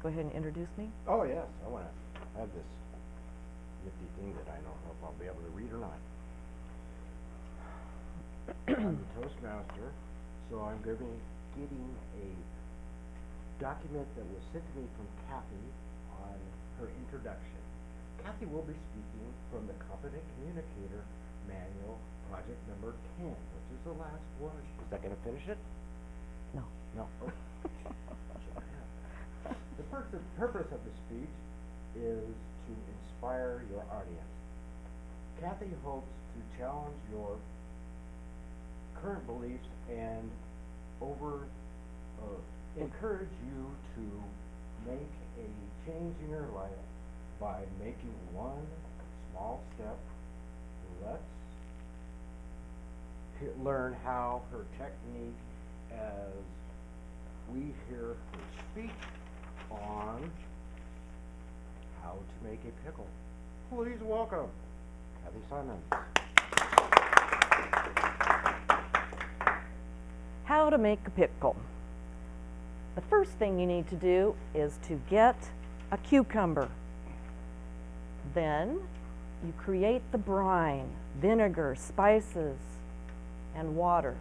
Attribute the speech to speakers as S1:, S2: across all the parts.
S1: go ahead and introduce me?
S2: Oh, yes, I want to have this nifty thing that I don't know if I'll be able to read or not. I'm the Toastmaster, so I'm getting a document that was sent to me from Kathy on her introduction. Kathy will be speaking from the Competent Communicator Manual, project number 10, which is the last one. Is that going to finish it?
S1: No.
S2: No. Oh. Should I have? The purpose of the speech is to inspire your audience. Kathy hopes to challenge your current beliefs and encourage you to make a change in your life by making one small step. Let's learn how her technique as we hear her speak on how to make a pickle. Please welcome Kathy Simons.
S1: How to make a pickle. The first thing you need to do is to get a cucumber. Then you create the brine, vinegar, spices, and water.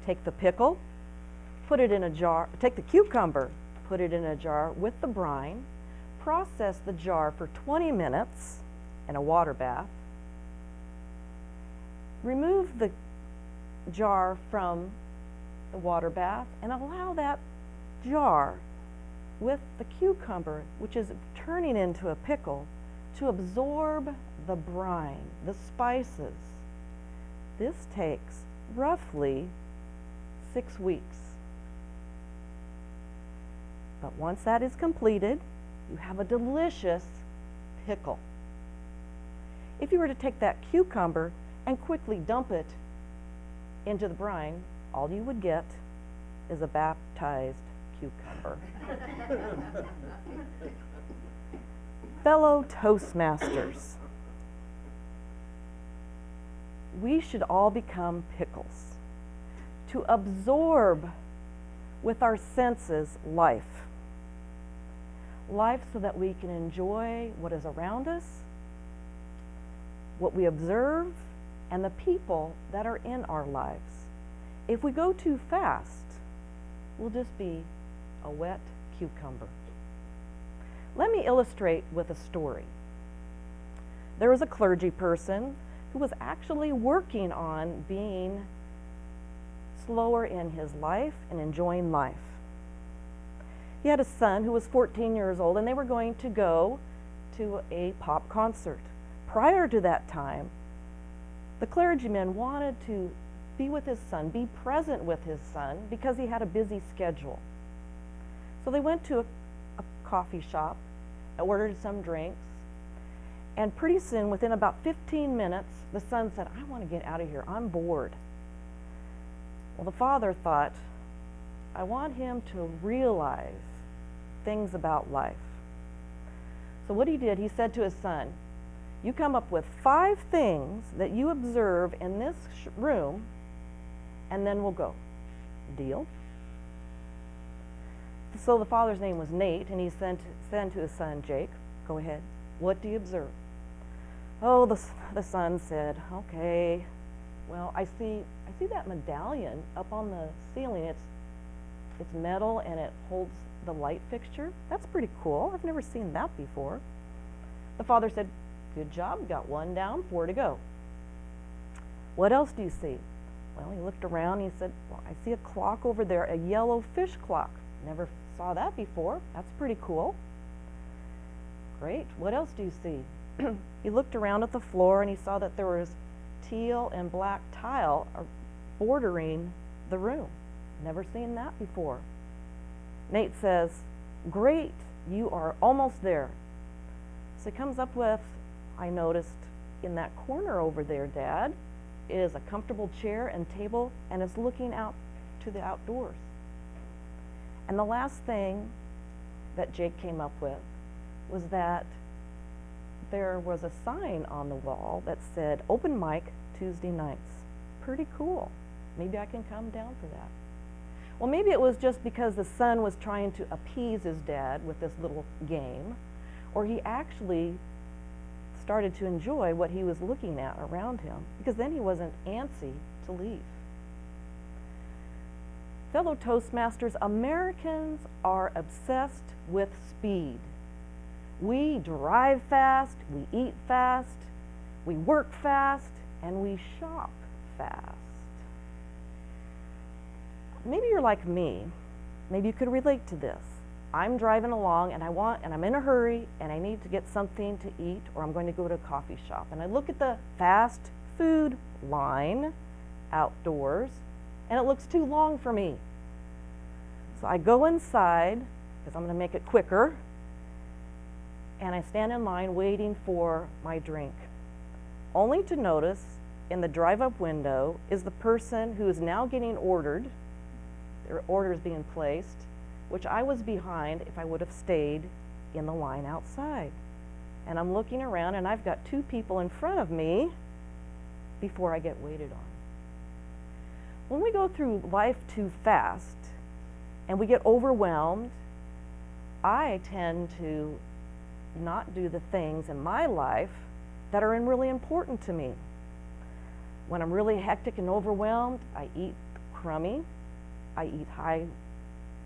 S1: Take the pickle, put it in a jar, take the cucumber, put it in a jar with the brine, process the jar for 20 minutes in a water bath, remove the jar from the water bath and allow that jar with the cucumber, which is turning into a pickle, to absorb the brine, the spices. This takes roughly 6 weeks. But once that is completed, you have a delicious pickle. If you were to take that cucumber and quickly dump it into the brine, all you would get is a baptized cucumber. Fellow Toastmasters, we should all become pickles to absorb with our senses life so that we can enjoy what is around us, what we observe, and the people that are in our lives. If we go too fast, we'll just be a wet cucumber. Let me illustrate with a story. There was a clergy person who was actually working on being slower in his life and enjoying life. He had a son who was 14 years old, and they were going to go to a pop concert. Prior to that time, the clergyman wanted to be with his son, be present with his son, because he had a busy schedule. So they went to a coffee shop, ordered some drinks, and pretty soon, within about 15 minutes, the son said, "I want to get out of here, I'm bored." Well, the father thought, I want him to realize things about life. So what he did, he said to his son, "You come up with 5 things that you observe in this room, and then we'll go. Deal?" So the father's name was Nate, and he said to his son, "Jake, go ahead. What do you observe?" Oh, the son said, "Okay, well, I see that medallion up on the ceiling. It's metal and it holds the light fixture. That's pretty cool. I've never seen that before." The father said, "Good job, you got 1 down, 4 to go. What else do you see?" Well, he looked around and he said, "Well, I see a clock over there, a yellow fish clock. Never saw that before. That's pretty cool." "Great. What else do you see?" He looked around at the floor and he saw that there was teal and black tile bordering the room. Never seen that before. Nate says, "Great, you are almost there." So he comes up with, "I noticed in that corner over there, Dad, is a comfortable chair and table, and it's looking out to the outdoors." And the last thing that Jake came up with was that there was a sign on the wall that said, "Open mic Tuesday nights." Pretty cool. Maybe I can come down for that. Well, maybe it was just because the son was trying to appease his dad with this little game, or he actually started to enjoy what he was looking at around him, because then he wasn't antsy to leave. Fellow Toastmasters, Americans are obsessed with speed. We drive fast, we eat fast, we work fast, and we shop fast. Maybe you're like me. Maybe you could relate to this. I'm driving along and I'm in a hurry and I need to get something to eat, or I'm going to go to a coffee shop. And I look at the fast food line outdoors and it looks too long for me. So I go inside because I'm going to make it quicker, and I stand in line waiting for my drink, only to notice in the drive-up window is the person who is now getting ordered. Their order is being placed, which I was behind if I would have stayed in the line outside. And I'm looking around and I've got two people in front of me before I get waited on. When we go through life too fast and we get overwhelmed, I tend to not do the things in my life that are really important to me. When I'm really hectic and overwhelmed, I eat crummy. I eat high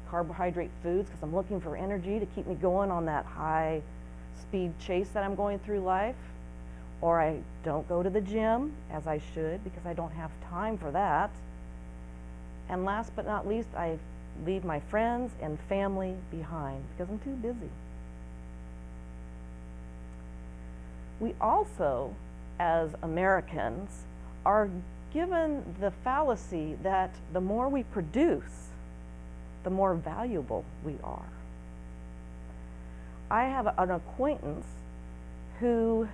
S1: carbohydrate foods because I'm looking for energy to keep me going on that high speed chase that I'm going through life. Or I don't go to the gym as I should because I don't have time for that. And last but not least, I leave my friends and family behind because I'm too busy. We also, as Americans, are given the fallacy that the more we produce, the more valuable we are. I have an acquaintance who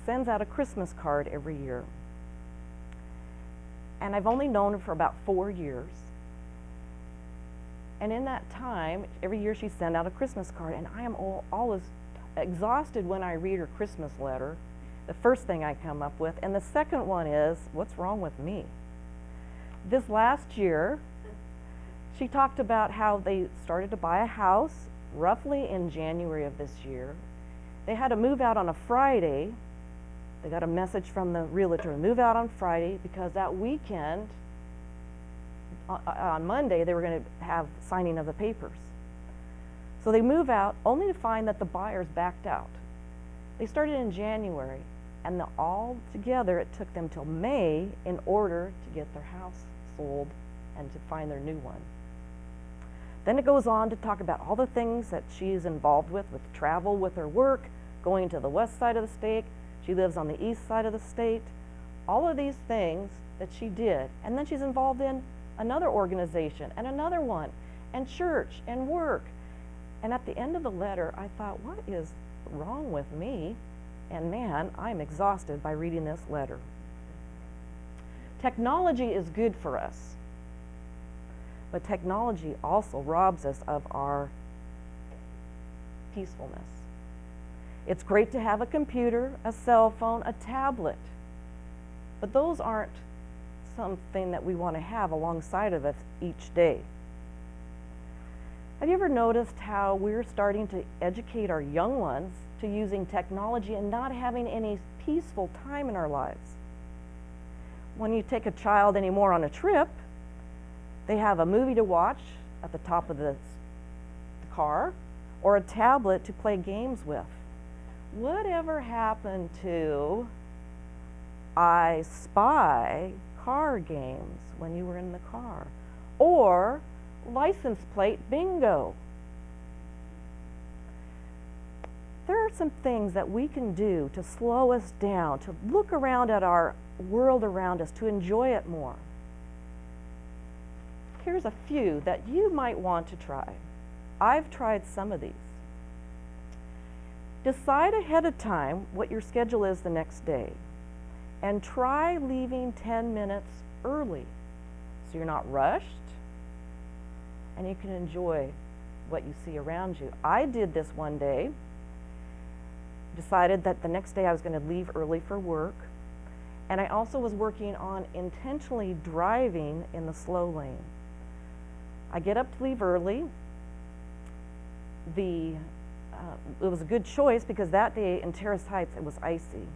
S1: sends out a Christmas card every year. And I've only known her for about 4 years. And in that time, every year she sends out a Christmas card, and I am always exhausted when I read her Christmas letter. The first thing I come up with, and the second one is, what's wrong with me? This last year, she talked about how they started to buy a house roughly in January of this year. They had to move out on a Friday. They got a message from the realtor to move out on Friday because that weekend, on Monday, they were going to have signing of the papers. So they move out only to find that the buyers backed out. They started in January, and all together it took them till May in order to get their house sold and to find their new one. Then it goes on to talk about all the things that she's involved with travel, with her work, going to the west side of the state. She lives on the east side of the state. All of these things that she did. And then she's involved in another organization and another one, and church and work. And at the end of the letter, I thought, what is wrong with me? And man, I'm exhausted by reading this letter. Technology is good for us, but technology also robs us of our peacefulness. It's great to have a computer, a cell phone, a tablet, but those aren't something that we want to have alongside of us each day. Have you ever noticed how we're starting to educate our young ones to using technology and not having any peaceful time in our lives? When you take a child anymore on a trip, they have a movie to watch at the top of the car or a tablet to play games with. Whatever happened to I Spy car games when you were in the car? Or license plate bingo? There are some things that we can do to slow us down, to look around at our world around us, to enjoy it more. Here's a few that you might want to try. I've tried some of these. Decide ahead of time what your schedule is the next day, and try leaving 10 minutes early so you're not rushed and you can enjoy what you see around you. I did this one day, decided that the next day I was going to leave early for work, and I also was working on intentionally driving in the slow lane. I get up to leave early. It was a good choice because that day in Terrace Heights it was icy.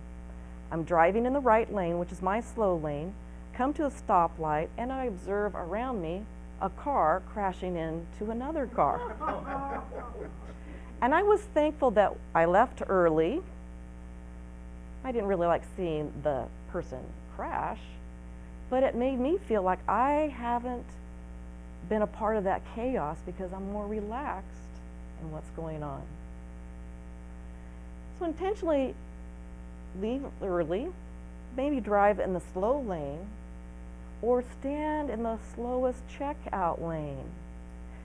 S1: I'm driving in the right lane, which is my slow lane, come to a stoplight, and I observe around me a car crashing into another car. And I was thankful that I left early. I didn't really like seeing the person crash, but it made me feel like I haven't been a part of that chaos because I'm more relaxed in what's going on. So intentionally leave early, maybe drive in the slow lane, or stand in the slowest checkout lane.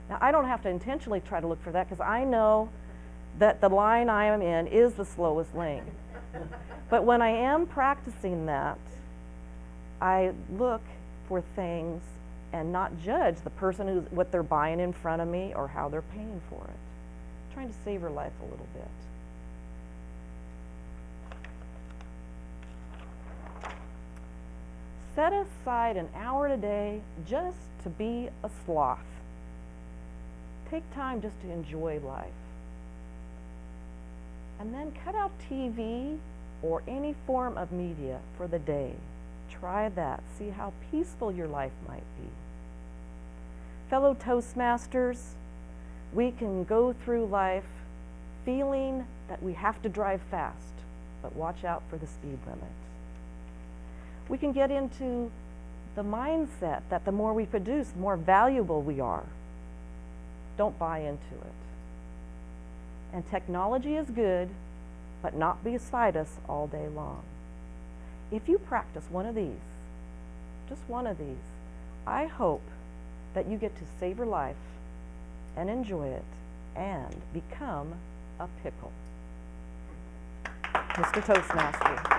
S1: Now, I don't have to intentionally try to look for that because I know that the line I am in is the slowest lane. But when I am practicing that, I look for things and not judge the person what they're buying in front of me or how they're paying for it. I'm trying to savor life a little bit. Set aside an hour a day just to be a sloth. Take time just to enjoy life. And then cut out TV or any form of media for the day. Try that. See how peaceful your life might be. Fellow Toastmasters, we can go through life feeling that we have to drive fast, but watch out for the speed limit. We can get into the mindset that the more we produce, the more valuable we are. Don't buy into it. And technology is good, but not beside us all day long. If you practice one of these, just one of these, I hope that you get to savor life and enjoy it and become a pickle. Mr. Toastmaster.